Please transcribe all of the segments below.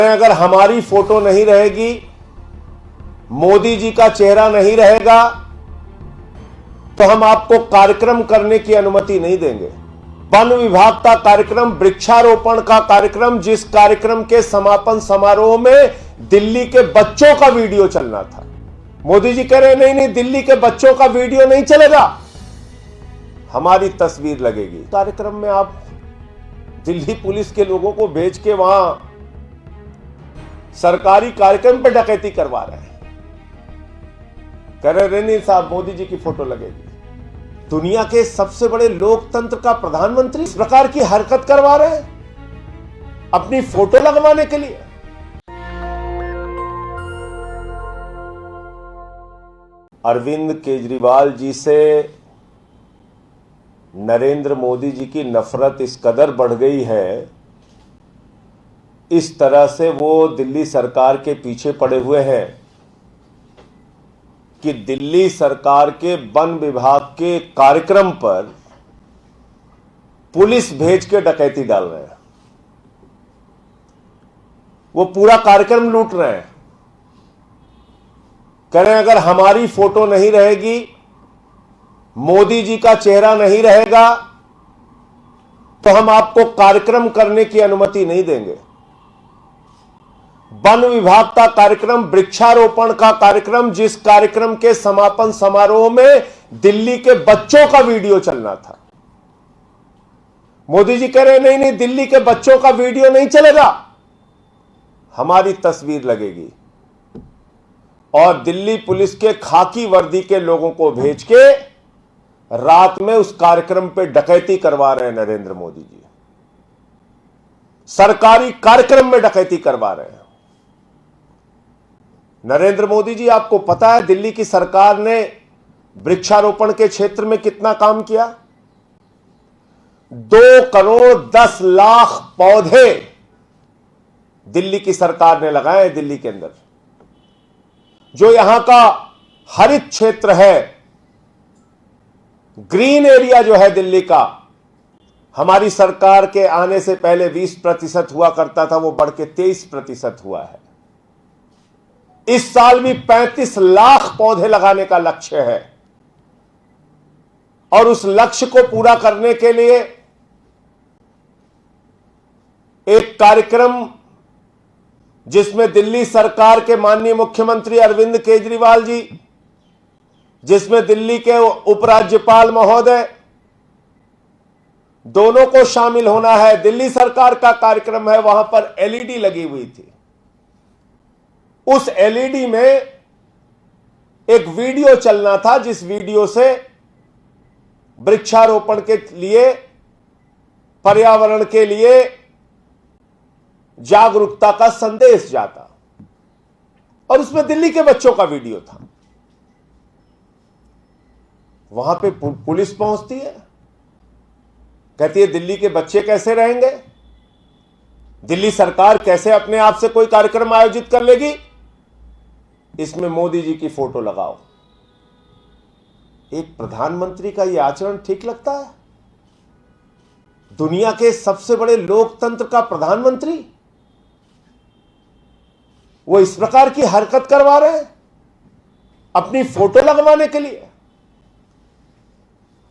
अगर हमारी फोटो नहीं रहेगी, मोदी जी का चेहरा नहीं रहेगा, तो हम आपको कार्यक्रम करने की अनुमति नहीं देंगे। वन विभाग का कार्यक्रम, वृक्षारोपण का कार्यक्रम, जिस कार्यक्रम के समापन समारोह में दिल्ली के बच्चों का वीडियो चलना था, मोदी जी कह रहे नहीं नहीं, दिल्ली के बच्चों का वीडियो नहीं चलेगा, हमारी तस्वीर लगेगी। कार्यक्रम में आप दिल्ली पुलिस के लोगों को भेज के वहां सरकारी कार्यक्रम पे डकैती करवा रहे हैं। कह रहे नहीं साहब, मोदी जी की फोटो लगेगी। दुनिया के सबसे बड़े लोकतंत्र का प्रधानमंत्री इस प्रकार की हरकत करवा रहे हैं अपनी फोटो लगवाने के लिए। अरविंद केजरीवाल जी से नरेंद्र मोदी जी की नफरत इस कदर बढ़ गई है, इस तरह से वो दिल्ली सरकार के पीछे पड़े हुए हैं कि दिल्ली सरकार के वन विभाग के कार्यक्रम पर पुलिस भेज के डकैती डाल रहे हैं। वो पूरा कार्यक्रम लूट रहे हैं। कह रहे हैं अगर हमारी फोटो नहीं रहेगी, मोदी जी का चेहरा नहीं रहेगा, तो हम आपको कार्यक्रम करने की अनुमति नहीं देंगे। वन विभाग का कार्यक्रम, वृक्षारोपण का कार्यक्रम, जिस कार्यक्रम के समापन समारोह में दिल्ली के बच्चों का वीडियो चलना था, मोदी जी कह रहे नहीं नहीं, दिल्ली के बच्चों का वीडियो नहीं चलेगा, हमारी तस्वीर लगेगी। और दिल्ली पुलिस के खाकी वर्दी के लोगों को भेज के रात में उस कार्यक्रम पे डकैती करवा रहे हैं नरेंद्र मोदी जी। सरकारी कार्यक्रम में डकैती करवा रहे हैं। नरेंद्र मोदी जी, आपको पता है दिल्ली की सरकार ने वृक्षारोपण के क्षेत्र में कितना काम किया? 2 करोड़ 10 लाख पौधे दिल्ली की सरकार ने लगाए हैं। दिल्ली के अंदर जो यहां का हरित क्षेत्र है, ग्रीन एरिया जो है दिल्ली का, हमारी सरकार के आने से पहले 20% हुआ करता था, वो बढ़ के 23% हुआ है। इस साल भी 35 लाख पौधे लगाने का लक्ष्य है। और उस लक्ष्य को पूरा करने के लिए एक कार्यक्रम जिसमें दिल्ली सरकार के माननीय मुख्यमंत्री अरविंद केजरीवाल जी, जिसमें दिल्ली के उपराज्यपाल महोदय, दोनों को शामिल होना है। दिल्ली सरकार का कार्यक्रम है, वहां पर एलईडी लगी हुई थी। उस एलईडी में एक वीडियो चलना था, जिस वीडियो से वृक्षारोपण के लिए, पर्यावरण के लिए जागरूकता का संदेश जाता, और उसमें दिल्ली के बच्चों का वीडियो था। वहां पे पुलिस पहुंचती है, कहती है दिल्ली के बच्चे कैसे रहेंगे, दिल्ली सरकार कैसे अपने आप से कोई कार्यक्रम आयोजित कर लेगी, इसमें मोदी जी की फोटो लगाओ। एक प्रधानमंत्री का यह आचरण ठीक लगता है? दुनिया के सबसे बड़े लोकतंत्र का प्रधानमंत्री वो इस प्रकार की हरकत करवा रहे हैं अपनी फोटो लगवाने के लिए।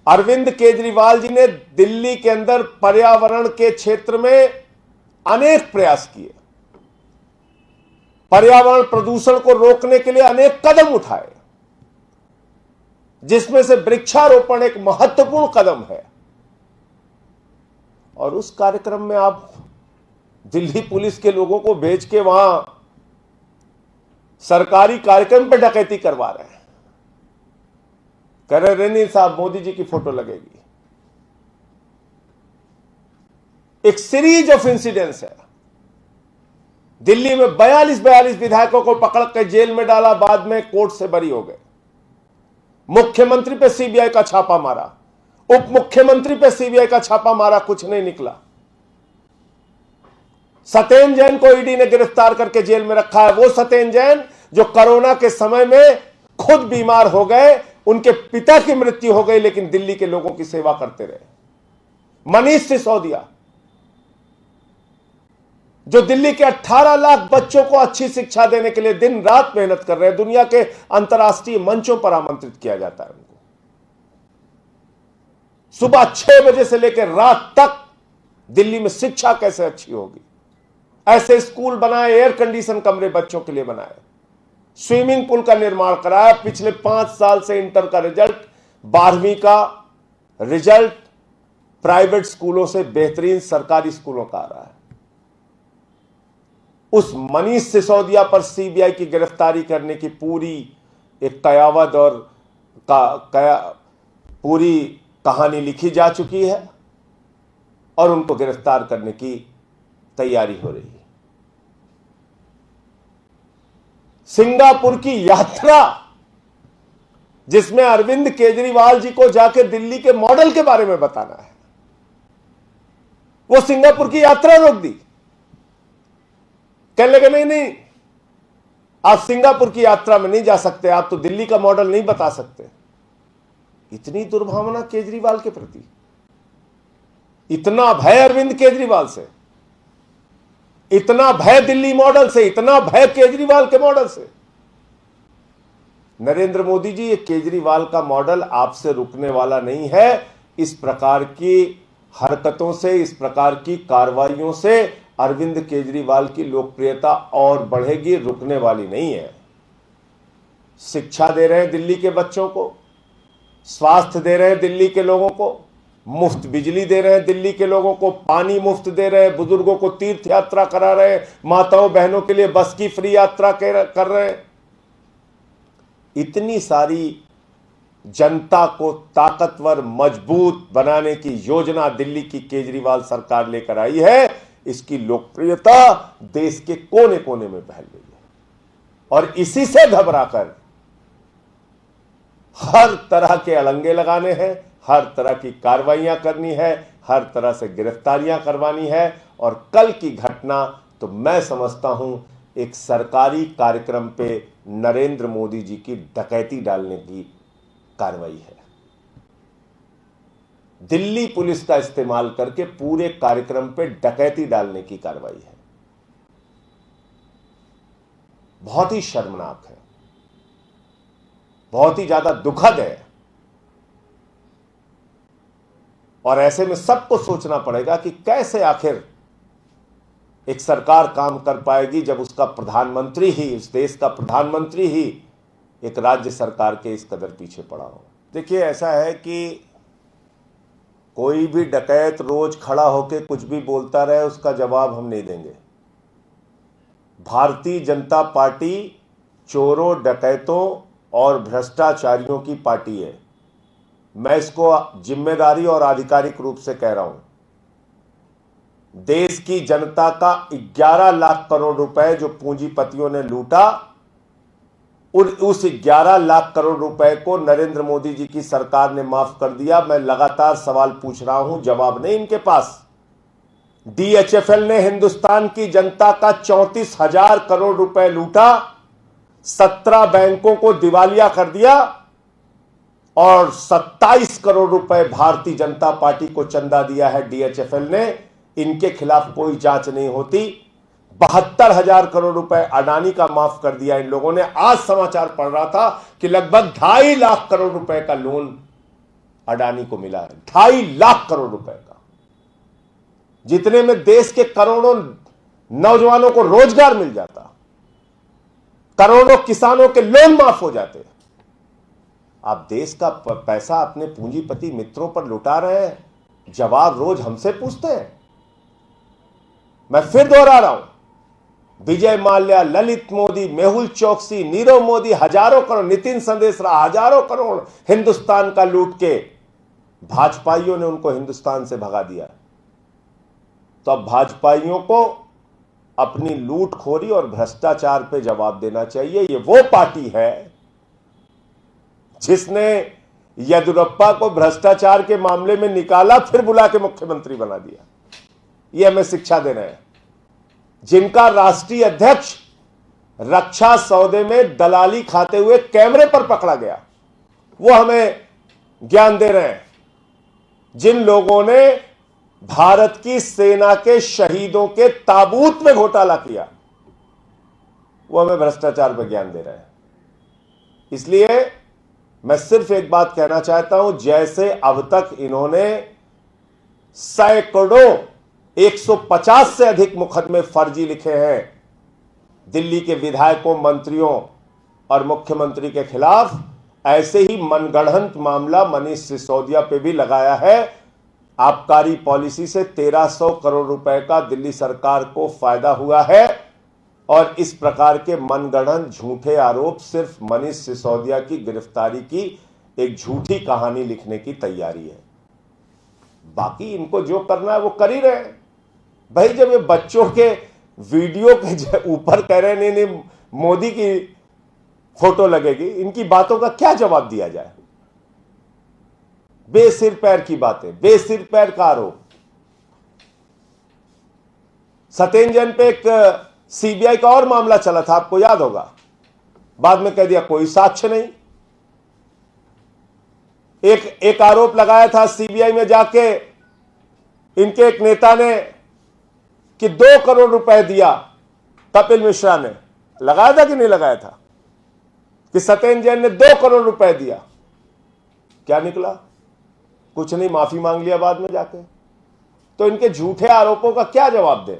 अरविंद केजरीवाल जी ने दिल्ली के अंदर पर्यावरण के क्षेत्र में अनेक प्रयास किए, पर्यावरण प्रदूषण को रोकने के लिए अनेक कदम उठाए, जिसमें से वृक्षारोपण एक महत्वपूर्ण कदम है। और उस कार्यक्रम में आप दिल्ली पुलिस के लोगों को भेज के वहां सरकारी कार्यक्रम पर डकैती करवा रहे हैं। कह रहे नहीं साहब, मोदी जी की फोटो लगेगी। एक सीरीज ऑफ इंसिडेंट्स है। दिल्ली में 42 विधायकों को पकड़ कर जेल में डाला, बाद में कोर्ट से बरी हो गए। मुख्यमंत्री पे सीबीआई का छापा मारा, उप मुख्यमंत्री पे सीबीआई का छापा मारा, कुछ नहीं निकला। सत्येंद्र जैन को ईडी ने गिरफ्तार करके जेल में रखा है। वो सत्येंद्र जैन जो कोरोना के समय में खुद बीमार हो गए, उनके पिता की मृत्यु हो गई, लेकिन दिल्ली के लोगों की सेवा करते रहे। मनीष सिसोदिया जो दिल्ली के 18 लाख बच्चों को अच्छी शिक्षा देने के लिए दिन रात मेहनत कर रहे हैं, दुनिया के अंतर्राष्ट्रीय मंचों पर आमंत्रित किया जाता है उनको। सुबह 6 बजे से लेकर रात तक दिल्ली में शिक्षा कैसे अच्छी होगी, ऐसे स्कूल बनाए, एयर कंडीशन कमरे बच्चों के लिए बनाए, स्विमिंग पूल का निर्माण कराया। पिछले 5 साल से इंटर का रिजल्ट, 12वीं का रिजल्ट प्राइवेट स्कूलों से बेहतरीन सरकारी स्कूलों का आ रहा है। उस मनीष सिसोदिया पर सीबीआई की गिरफ्तारी करने की पूरी एक कयावत और पूरी कहानी लिखी जा चुकी है और उनको गिरफ्तार करने की तैयारी हो रही है। सिंगापुर की यात्रा, जिसमें अरविंद केजरीवाल जी को जाकर दिल्ली के मॉडल के बारे में बताना है, वो सिंगापुर की यात्रा रोक दी। कहने लगे नहीं नहीं, आप सिंगापुर की यात्रा में नहीं जा सकते, आप तो दिल्ली का मॉडल नहीं बता सकते। इतनी दुर्भावना केजरीवाल के प्रति, इतना भय अरविंद केजरीवाल से, इतना भय दिल्ली मॉडल से, इतना भय केजरीवाल के मॉडल से। नरेंद्र मोदी जी, ये केजरीवाल का मॉडल आपसे रुकने वाला नहीं है। इस प्रकार की हरकतों से, इस प्रकार की कार्रवाइयों से अरविंद केजरीवाल की लोकप्रियता और बढ़ेगी, रुकने वाली नहीं है। शिक्षा दे रहे हैं दिल्ली के बच्चों को, स्वास्थ्य दे रहे हैं दिल्ली के लोगों को, मुफ्त बिजली दे रहे हैं दिल्ली के लोगों को, पानी मुफ्त दे रहे हैं, बुजुर्गों को तीर्थ यात्रा करा रहे हैं, माताओं बहनों के लिए बस की फ्री यात्रा कर रहे हैं। इतनी सारी जनता को ताकतवर, मजबूत बनाने की योजना दिल्ली की केजरीवाल सरकार लेकर आई है। इसकी लोकप्रियता देश के कोने कोने में फैल गई है और इसी से घबराकर हर तरह के अड़ंगे लगाने हैं, हर तरह की कार्रवाइयां करनी है, हर तरह से गिरफ्तारियां करवानी है। और कल की घटना तो मैं समझता हूं एक सरकारी कार्यक्रम पे नरेंद्र मोदी जी की डकैती डालने की कार्रवाई है। दिल्ली पुलिस का इस्तेमाल करके पूरे कार्यक्रम पे डकैती डालने की कार्रवाई है। बहुत ही शर्मनाक है, बहुत ही ज्यादा दुखद है। और ऐसे में सबको सोचना पड़ेगा कि कैसे आखिर एक सरकार काम कर पाएगी जब उसका प्रधानमंत्री ही, इस देश का प्रधानमंत्री ही एक राज्य सरकार के इस कदर पीछे पड़ा हो। देखिए, ऐसा है कि कोई भी डकैत रोज खड़ा होकर कुछ भी बोलता रहे, उसका जवाब हम नहीं देंगे। भारतीय जनता पार्टी चोरों, डकैतों और भ्रष्टाचारियों की पार्टी है। मैं इसको जिम्मेदारी और आधिकारिक रूप से कह रहा हूं। देश की जनता का 11 लाख करोड़ रुपए जो पूंजीपतियों ने लूटा, उस 11 लाख करोड़ रुपए को नरेंद्र मोदी जी की सरकार ने माफ कर दिया। मैं लगातार सवाल पूछ रहा हूं, जवाब नहीं इनके पास। डीएचएफएल ने हिंदुस्तान की जनता का 34,000 करोड़ रुपए लूटा, 17 बैंकों को दिवालिया कर दिया और 27 करोड़ रुपए भारतीय जनता पार्टी को चंदा दिया है डीएचएफएल ने। इनके खिलाफ कोई जांच नहीं होती। 72,000 करोड़ रुपए अडानी का माफ कर दिया इन लोगों ने। आज समाचार पढ़ रहा था कि लगभग 2.5 लाख करोड़ रुपए का लोन अडानी को मिला है। 2.5 लाख करोड़ रुपए का, जितने में देश के करोड़ों नौजवानों को रोजगार मिल जाता, करोड़ों किसानों के लोन माफ हो जाते। आप देश का पैसा अपने पूंजीपति मित्रों पर लुटा रहे हैं, जवाब रोज हमसे पूछते हैं। मैं फिर दोहरा रहा हूं, विजय माल्या, ललित मोदी, मेहुल चौकसी, नीरव मोदी हजारों करोड़, नितिन संदेशरा हजारों करोड़ हिंदुस्तान का लूट के भाजपाइयों ने उनको हिंदुस्तान से भगा दिया। तो अब भाजपाइयों को अपनी लूटखोरी और भ्रष्टाचार पे जवाब देना चाहिए। ये वो पार्टी है जिसने येदियुरप्पा को भ्रष्टाचार के मामले में निकाला, फिर बुला के मुख्यमंत्री बना दिया। ये हमें शिक्षा दे रहे हैं। जिनका राष्ट्रीय अध्यक्ष रक्षा सौदे में दलाली खाते हुए कैमरे पर पकड़ा गया, वो हमें ज्ञान दे रहे हैं। जिन लोगों ने भारत की सेना के शहीदों के ताबूत में घोटाला किया, वो हमें भ्रष्टाचार पर ज्ञान दे रहे हैं। इसलिए मैं सिर्फ एक बात कहना चाहता हूं, जैसे अब तक इन्होंने सैकड़ों 150 से अधिक मुकदमे फर्जी लिखे हैं दिल्ली के विधायकों, मंत्रियों और मुख्यमंत्री के खिलाफ, ऐसे ही मनगढ़ंत मामला मनीष सिसोदिया पे भी लगाया है। आबकारी पॉलिसी से 1300 करोड़ रुपए का दिल्ली सरकार को फायदा हुआ है और इस प्रकार के मनगढ़ंत झूठे आरोप सिर्फ मनीष सिसोदिया की गिरफ्तारी की एक झूठी कहानी लिखने की तैयारी है। बाकी इनको जो करना है वो कर ही रहे हैं। भाई जब ये बच्चों के वीडियो के ऊपर कह रहे हैं नहीं मोदी की फोटो लगेगी, इनकी बातों का क्या जवाब दिया जाए? बेसिर पैर की बातें, बेसिर पैर का आरोप। सत्येंद्र जैन पे एक सीबीआई का और मामला चला था, आपको याद होगा, बाद में कह दिया कोई साक्ष्य नहीं। एक आरोप लगाया था सीबीआई में जाके इनके एक नेता ने कि 2 करोड़ रुपए दिया, कपिल मिश्रा ने लगाया था कि नहीं लगाया था, कि सत्येंद्र जैन ने 2 करोड़ रुपए दिया। क्या निकला? कुछ नहीं, माफी मांग लिया बाद में जाके। तो इनके झूठे आरोपों का क्या जवाब दें?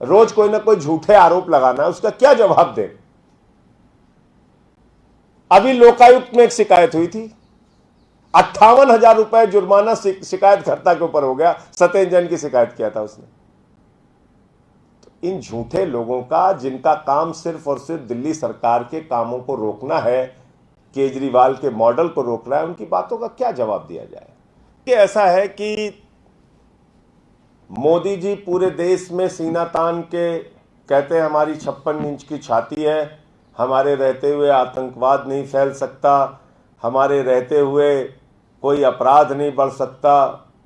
रोज कोई ना कोई झूठे आरोप लगाना है, उसका क्या जवाब दें? अभी लोकायुक्त में एक शिकायत हुई थी, 58,000 रुपए जुर्माना शिकायतकर्ता के ऊपर हो गया। सत्येंद्र जैन की शिकायत किया था उसने। तो इन झूठे लोगों का, जिनका काम सिर्फ और सिर्फ दिल्ली सरकार के कामों को रोकना है, केजरीवाल के मॉडल को रोकना है, उनकी बातों का क्या जवाब दिया जाए? कि ऐसा है कि मोदी जी पूरे देश में सीना तान के कहते हैं हमारी 56 इंच की छाती है, हमारे रहते हुए आतंकवाद नहीं फैल सकता, हमारे रहते हुए कोई अपराध नहीं बढ़ सकता।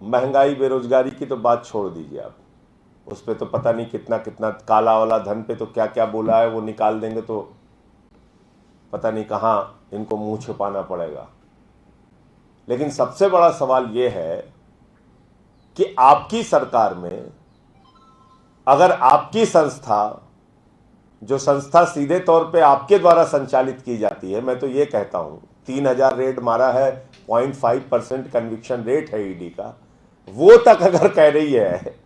महंगाई बेरोजगारी की तो बात छोड़ दीजिए आप, उस पर तो पता नहीं कितना कितना काला वाला धन पे तो क्या क्या बोला है, वो निकाल देंगे तो पता नहीं कहाँ इनको मुंह छुपाना पड़ेगा। लेकिन सबसे बड़ा सवाल ये है कि आपकी सरकार में अगर आपकी संस्था, जो संस्था सीधे तौर पे आपके द्वारा संचालित की जाती है, मैं तो ये कहता हूं 3000 रेड मारा है, 0.5% कन्विक्शन रेट है ईडी का, वो तक अगर कह रही है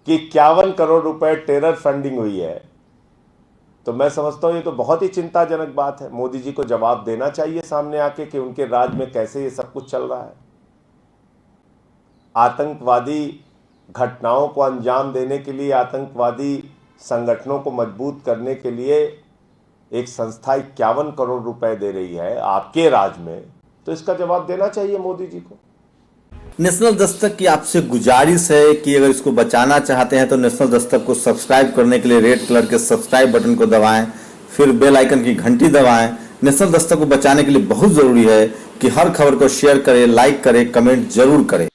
कि 51 करोड़ रुपए टेरर फंडिंग हुई है, तो मैं समझता हूं ये तो बहुत ही चिंताजनक बात है। मोदी जी को जवाब देना चाहिए सामने आके कि उनके राज में कैसे ये सब कुछ चल रहा है। आतंकवादी घटनाओं को अंजाम देने के लिए, आतंकवादी संगठनों को मजबूत करने के लिए एक संस्था 51 करोड़ रुपए दे रही है आपके राज में, तो इसका जवाब देना चाहिए मोदी जी को। नेशनल दस्तक की आपसे गुजारिश है कि अगर इसको बचाना चाहते हैं तो नेशनल दस्तक को सब्सक्राइब करने के लिए रेड कलर के सब्सक्राइब बटन को दबाएं, फिर बेल आइकन की घंटी दबाएं। नेशनल दस्तक को बचाने के लिए बहुत जरूरी है कि हर खबर को शेयर करें, लाइक करें, कमेंट जरूर करें।